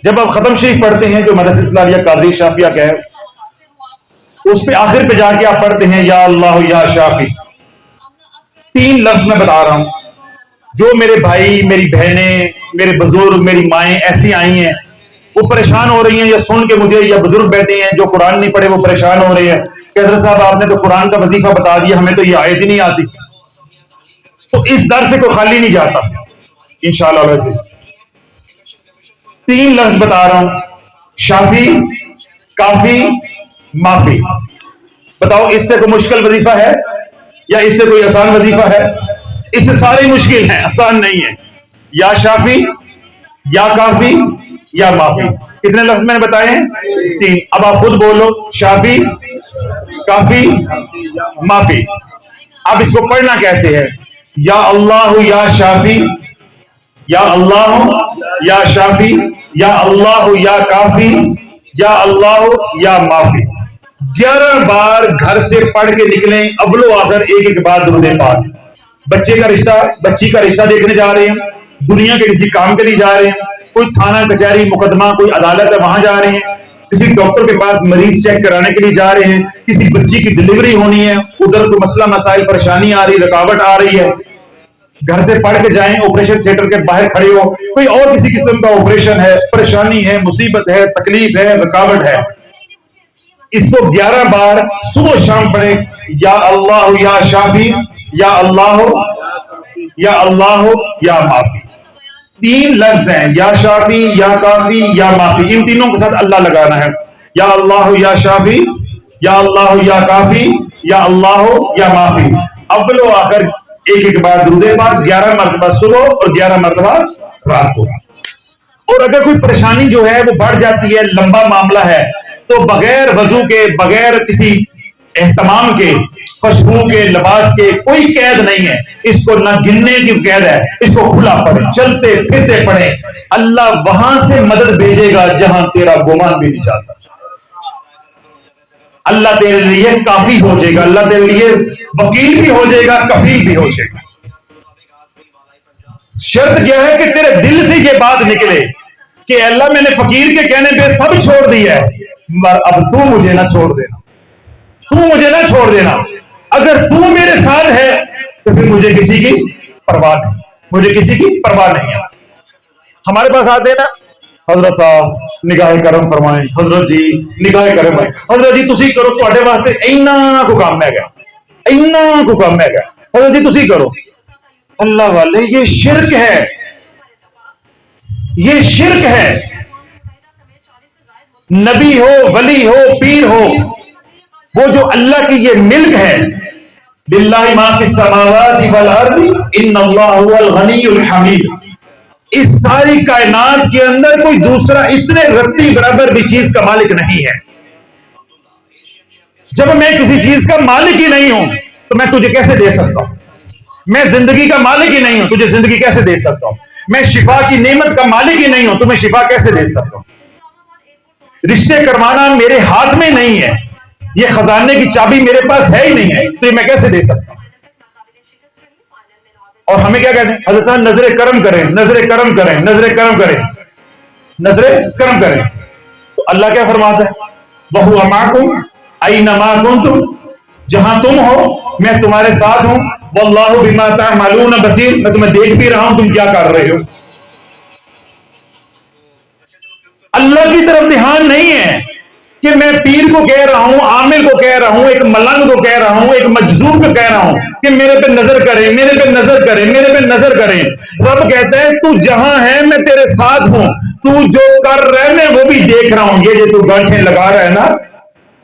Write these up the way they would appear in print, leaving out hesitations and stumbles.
جب آپ ختم شریف پڑھتے ہیں جو مدرسہ اسلامیہ قادری شافیہ کا ہے، اس پہ آخر پہ جا کے آپ پڑھتے ہیں یا اللہ یا شافی. 3 لفظ میں بتا رہا ہوں. جو میرے بھائی، میری بہنیں، میرے بزرگ، میری مائیں ایسی آئی ہیں، وہ پریشان ہو رہی ہیں یا سن کے مجھے، یا بزرگ بیٹھے ہیں جو قرآن نہیں پڑھے وہ پریشان ہو رہے ہیں کہ حضرت صاحب آپ نے تو قرآن کا وظیفہ بتا دیا، ہمیں تو یہ آیت ہی نہیں آتی. تو اس در سے کوئی خالی نہیں جاتا انشاءاللہ. ویسے 3 لفظ بتا رہا ہوں: شافی، کافی، معافی. بتاؤ اس سے کوئی مشکل وظیفہ ہے یا اس سے کوئی آسان وظیفہ ہے؟ اس سے سارے مشکل ہیں، آسان نہیں ہے. یا شافی، یا کافی، یا معافی. کتنے لفظ میں نے بتائے ہیں؟ 3. اب آپ خود بولو: شافی، کافی، معافی. اب اس کو پڑھنا کیسے ہے؟ یا اللہ یا شافی، یا اللہ یا شافی، یا اللہ یا کافی، یا اللہ یا معافی. 11 بار گھر سے پڑھ کے نکلیں، اول و آخر ایک بار درود پاک. بچے کا رشتہ، بچی کا رشتہ دیکھنے جا رہے ہیں، دنیا کے کسی کام کے لیے جا رہے ہیں، کوئی تھانہ کچہری مقدمہ، کوئی عدالت ہے وہاں جا رہے ہیں، کسی ڈاکٹر کے پاس مریض چیک کرانے کے لیے جا رہے ہیں، کسی بچی کی ڈلیوری ہونی ہے، ادھر کوئی مسئلہ مسائل پریشانی آ رہی، رکاوٹ آ رہی ہے، گھر سے پڑھ کے جائیں. آپریشن تھیٹر کے باہر کھڑے ہو، کوئی اور کسی قسم کا آپریشن ہے، پریشانی ہے، مصیبت ہے، تکلیف ہے، رکاوٹ ہے، اس کو 11 بار صبح شام پڑھے. یا اللہ یا شافی، یا اللہ یا اللہ یا معافی. 3 لفظ ہیں: یا شافی، یا کافی، یا معافی. ان تینوں کے ساتھ اللہ لگانا ہے. یا اللہ یا شافی، یا اللہ یا کافی، یا اللہ یا معافی. اول و آخر ایک بار درود پاک 11 مرتبہ صبح اور 11 مرتبہ رات کو. اور اگر کوئی پریشانی جو ہے وہ بڑھ جاتی ہے، لمبا معاملہ ہے، تو بغیر وضو کے، بغیر کسی اہتمام کے، خوشبو کے، لباس کے کوئی قید نہیں ہے. اس کو نہ گننے کی قید ہے، اس کو کھلا پڑے، چلتے پھرتے پڑے. اللہ وہاں سے مدد بھیجے گا جہاں تیرا گمان بھی نہیں جا سکتا. اللہ تیرے لیے کافی ہو جائے گا، اللہ تیرے لیے وکیل بھی ہو جائے گا، کفیل بھی ہو جائے گا. شرط کیا ہے کہ تیرے دل سے یہ بات نکلے کہ اللہ میں نے فقیر کے کہنے پہ سب چھوڑ دیا ہے، اب تو مجھے نہ چھوڑ دینا، تو مجھے نہ چھوڑ دینا. اگر تو میرے ساتھ ہے تو پھر مجھے کسی کی پرواہ نہیں، مجھے کسی کی پرواہ نہیں ہے. ہمارے پاس آتے ہیں نا: حضرت صاحب نگاہ کرم فرمائیں، حضرت جی نگاہ کرم فرمائیں، حضرت جی تسی کرو، تواڈے واسطے اینا کو کام ہے گا، اینا کو کام ہے گا، حضرت جی تسی کرو. اللہ والے یہ شرک ہے، یہ شرک ہے. نبی ہو، ولی ہو، پیر ہو، وہ جو اللہ کی یہ ملک ہے، للہ ما فی السماوات والارض ان اللہ هو الغنی الحمید. اس ساری کائنات کے اندر کوئی دوسرا اتنے رتی برابر بھی چیز کا مالک نہیں ہے. جب میں کسی چیز کا مالک ہی نہیں ہوں تو میں تجھے کیسے دے سکتا ہوں؟ میں زندگی کا مالک ہی نہیں ہوں، تجھے زندگی کیسے دے سکتا ہوں؟ میں شفا کی نعمت کا مالک ہی نہیں ہوں، تمہیں شفا کیسے دے سکتا ہوں؟ رشتے کروانا میرے ہاتھ میں نہیں ہے، یہ خزانے کی چابی میرے پاس ہے ہی نہیں ہے، تو یہ میں کیسے دے سکتا ہوں؟ اور ہمیں کیا کہتے ہیں؟ حضرت صاحب نظر کرم کریں، نظر کرم کریں، نظر کرم کریں، نظر کرم کریں. تو اللہ کیا فرماتا ہے؟ وَهُوَ مَعَكُمْ أَيْنَمَا كُنْتُمْ، جہاں تم ہو میں تمہارے ساتھ ہوں. وَاللَّهُ بِمَا تَعْمَلُونَ بَصِيرٌ، میں تمہیں دیکھ بھی رہا ہوں تم کیا کر رہے ہو. اللہ کی طرف دھیان نہیں ہے کہ میں پیر کو کہہ رہا ہوں، عامل کو کہہ رہا ہوں، ایک ملنگ کو کہہ رہا ہوں، ایک مجذوب کو کہہ رہا ہوں کہ میرے پہ نظر کریں، میرے پہ نظر کریں، میرے پہ نظر کریں. رب کہتا ہے تو جہاں ہے میں تیرے ساتھ ہوں، تو جو کر رہا ہے میں وہ بھی دیکھ رہا ہوں. یہ جو تو گانٹھیں لگا رہا ہے نا،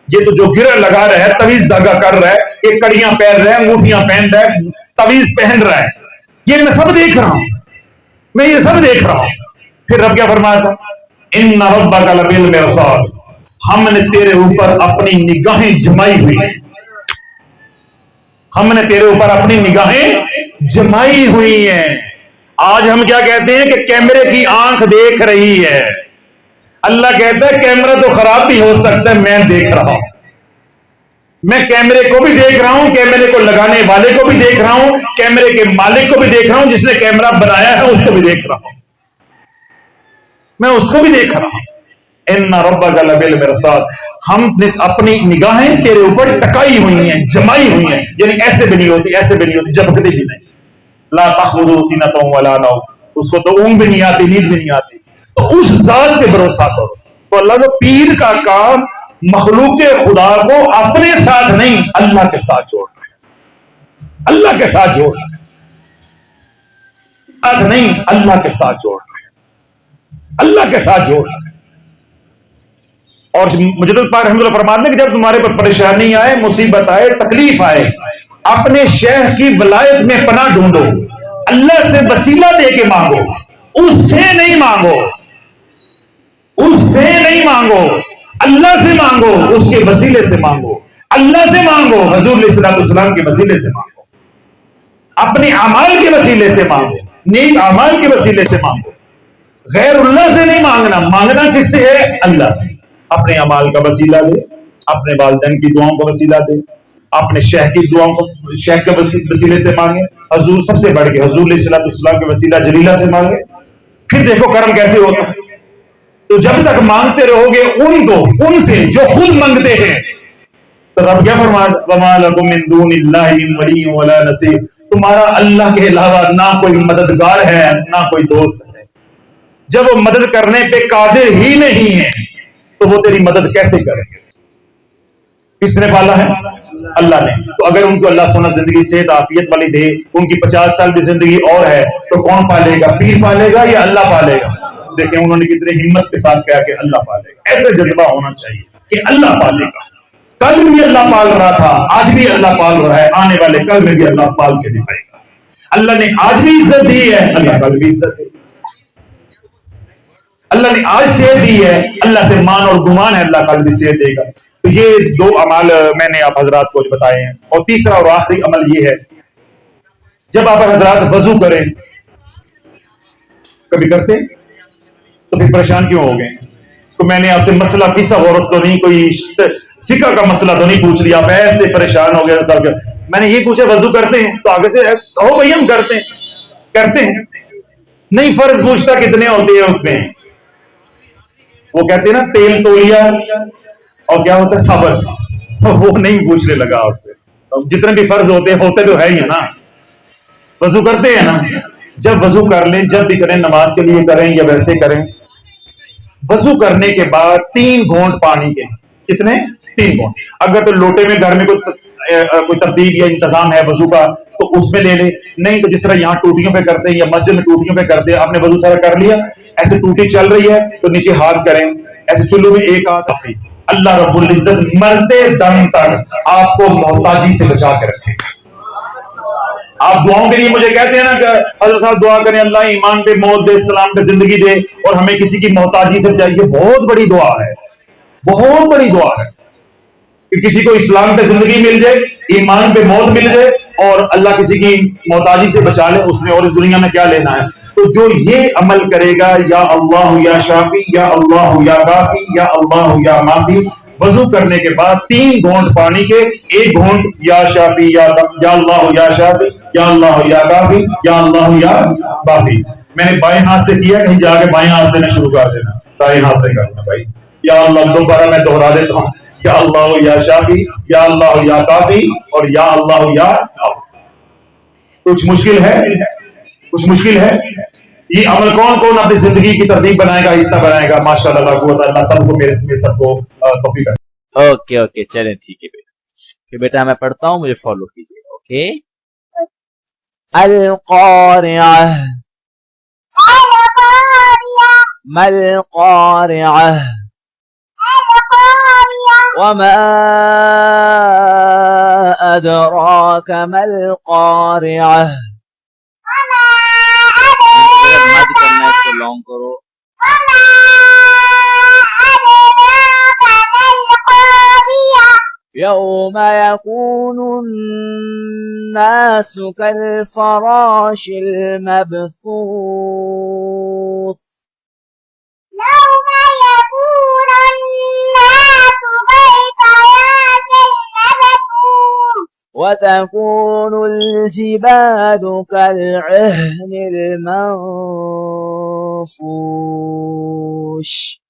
یہ تو جو گرہ لگا رہا ہے، تویز دھاگا کر رہا ہے، یہ کڑیاں پہن رہا ہے، انگوٹھیاں پہن رہا ہے، تویز پہن رہا ہے، یہ میں سب دیکھ رہا ہوں، میں یہ سب دیکھ رہا ہوں. پھر رب کیا فرمایا تھا؟ ان ربک لبالمرصاد، ہم نے تیرے اوپر اپنی نگاہیں جمائی ہوئی ہیں، ہم نے تیرے اوپر اپنی نگاہیں جمائی ہوئی ہیں. آج ہم کیا کہتے ہیں کہ کیمرے کی آنکھ دیکھ رہی ہے. اللہ کہتا ہے کیمرہ تو خراب بھی ہو سکتا ہے، میں دیکھ رہا ہوں، میں کیمرے کو بھی دیکھ رہا ہوں، کیمرے کو لگانے والے کو بھی دیکھ رہا ہوں، کیمرے کے مالک کو بھی دیکھ رہا ہوں، جس نے کیمرہ بنایا ہے اس کو بھی دیکھ رہا ہوں. میں اس کو بھی دیکھ رہا ہوں. ان ربک لبل مرصاد، ہم نے اپنی نگاہیں تیرے اوپر ٹکائی ہوئی ہیں، جمائی ہوئی ہیں، یعنی ایسے بھی نہیں ہوتی، ایسے بھی نہیں ہوتی، جھپکتی بھی نہیں. لا تاخذہ سینۃ ولا نوم، اس کو تو اونگ بھی نہیں آتی، نیند بھی نہیں آتی. تو اس ذات پہ بھروسہ کرو. تو اللہ کو پیر کا کام مخلوق خدا کو اپنے ساتھ نہیں اللہ کے ساتھ جوڑنا ہے، اللہ کے ساتھ جوڑنا ہے، ساتھ نہیں اللہ کے ساتھ جوڑنا ہے، اللہ کے ساتھ جوڑنا ہے. اور مجدد پاک رحمۃ اللہ فرماتے ہیں کہ جب تمہارے پر پریشانی آئے، مصیبت آئے، تکلیف آئے، اپنے شیخ کی ولایت میں پناہ ڈھونڈو، اللہ سے وسیلہ دے کے مانگو، اس سے نہیں مانگو، اس سے نہیں مانگو، اللہ سے مانگو، اس کے وسیلے سے مانگو، اللہ سے مانگو، حضور علیہ الصلوۃ والسلام کے وسیلے سے مانگو، اپنے اعمال کے وسیلے سے مانگو، نیک اعمال کے وسیلے سے مانگو. غیر اللہ سے نہیں مانگنا. مانگنا کس سے ہے؟ اللہ سے. اپنے اعمال کا وسیلہ دے، اپنے والدین کی دعاؤں کا وسیلہ دے، اپنے شیخ کی دعاؤں کو، شیخ کے وسیلے سے مانگے، حضور سب سے بڑھ کے حضور علیہ الصلوۃ والسلام کے وسیلہ جلیلہ سے مانگے. پھر دیکھو کرم کیسے ہوتا ہے. تو جب تک مانگتے رہو گے ان کو، ان سے جو خود مانگتے ہیں، تو رب کیا فرمایا؟ وَمَا لَكُم مِّن دُونِ اللَّهِ مِن وَلِيٍّ وَلَا نَصِيرٍ، تمہارا اللہ کے علاوہ نہ کوئی مددگار ہے نہ کوئی دوست ہے. جب وہ مدد کرنے پہ قادر ہی نہیں ہے تو وہ تیری مدد کیسے کریں گے؟ کس نے پالا ہے؟ اللہ نے. تو اگر ان کو اللہ سونا زندگی صحت عافیت والی دے، ان کی 50 سال کی زندگی اور ہے، تو کون پالے گا؟ پیر پالے گا یا اللہ پالے گا؟ دیکھیں انہوں نے کتنے ہمت کے ساتھ کہا کہ اللہ پالے گا. ایسے جذبہ ہونا چاہیے کہ اللہ پالے گا. کل بھی اللہ پال رہا تھا، آج بھی اللہ پال رہا ہے، آنے والے کل میں بھی اللہ پال کے دکھائے گا. اللہ نے آج بھی عزت دی ہے، اللہ کل بھی عزت دے. اللہ نے آج صحت دی ہے، اللہ سے مان اور گمان ہے، اللہ کل بھی صحت دے گا. تو یہ دو عمل میں نے آپ حضرات کو بتائے ہیں. اور تیسرا اور آخری عمل یہ ہے، جب آپ حضرات وضو کریں، کبھی کرتے تو پھر پریشان کیوں ہو گئے؟ تو میں نے آپ سے مسئلہ فیصہ غورس تو نہیں، کوئی فقہ کا مسئلہ تو نہیں پوچھ لیا، آپ ایسے پریشان ہو گئے سب. میں نے یہ پوچھا وضو کرتے ہیں؟ تو آگے سے کہو بھائی ہم کرتے ہیں. کرتے ہیں نہیں، فرض پوچھتا کتنے ہوتے ہیں اس میں. وہ کہتے ہیں نا تیل تولیا اور کیا ہوتا ہے صبر، وہ نہیں پوچھنے لگا آپ سے. جتنے بھی فرض ہوتے ہیں ہوتے تو ہے ہی نا. وضو کرتے ہیں نا، جب وضو کر لیں، جب بھی کریں، نماز کے لیے کریں یا ویسے کریں، وضو کرنے کے بعد 3 گھونٹ پانی کے. کتنے؟ 3 گھونٹ. اگر تو لوٹے میں گھر میں کوئی ترتیب یا انتظام ہے وضو کا تو اس میں لے لے، نہیں تو جس طرح یہاں ٹوٹیوں پہ کرتے ہیں یا مسجد میں ٹوٹیوں پہ کرتے ہیں، آپ نے وضو سارا کر لیا، ایسے ٹوٹی چل رہی ہے تو نیچے ہاتھ کریں، ایسے چلو میں ایک ہاتھ. اللہ رب العزت مرتے دم تک آپ کو محتاجی سے بچا کے رکھے گا. آپ دعاؤں کے لیے مجھے کہتے ہیں نا کہ حضرت صاحب دعا کریں اللہ ایمان پہ موت دے، اسلام پہ زندگی دے اور ہمیں کسی کی محتاجی سے بچائے. یہ بہت بڑی دعا ہے، بہت بڑی دعا ہے کہ کسی کو اسلام پہ زندگی مل جائے، ایمان پہ موت مل جائے اور اللہ کسی کی محتاجی سے بچا لے. اس نے اور اس دنیا میں کیا لینا ہے؟ تو جو یہ عمل کرے گا، یا اللہ یا شافی، یا اللہ یا کافی، یا اللہ یا معافی، وضو کرنے کے بعد 3 گھونٹ پانی کے، 1 گھونٹ یا شافی یا اللہ یا شافی، یا اللہ یا کافی، یا اللہ یا کافی. میں نے بائیں ہاتھ سے کیا، کہیں جا کے بائیں ہاتھ سے نہ شروع کر دینا، دائیں ہاتھ سے کرنا بھائی. یا اللہ دوبارہ میں دوہرا دیتا ہوں، یا اللہ یا شافی، یا اللہ یا کافی اور یا اللہ یا کافی. کچھ مشکل ہے؟ کچھ مشکل ہے؟ یہ عمل کون کون اپنی زندگی کی ترتیب بنائے گا، حصہ بنائے گا؟ ماشاءاللہ قوت اللہ سب کو میرے سب کو توفیق عطا. اوکے اوکے چلیں ٹھیک ہے بیٹا. کہ بیٹا میں پڑھتا ہوں، مجھے فالو کیجیے. اوکے. القارعہ، ما القارعہ، وما أدراك ما القارعة. يوم يكون الناس كالفراش المبثوث. يوم يكون الناس كالفراش المبثوث وتكون الجبال كالعهن المنفوش. الوفوش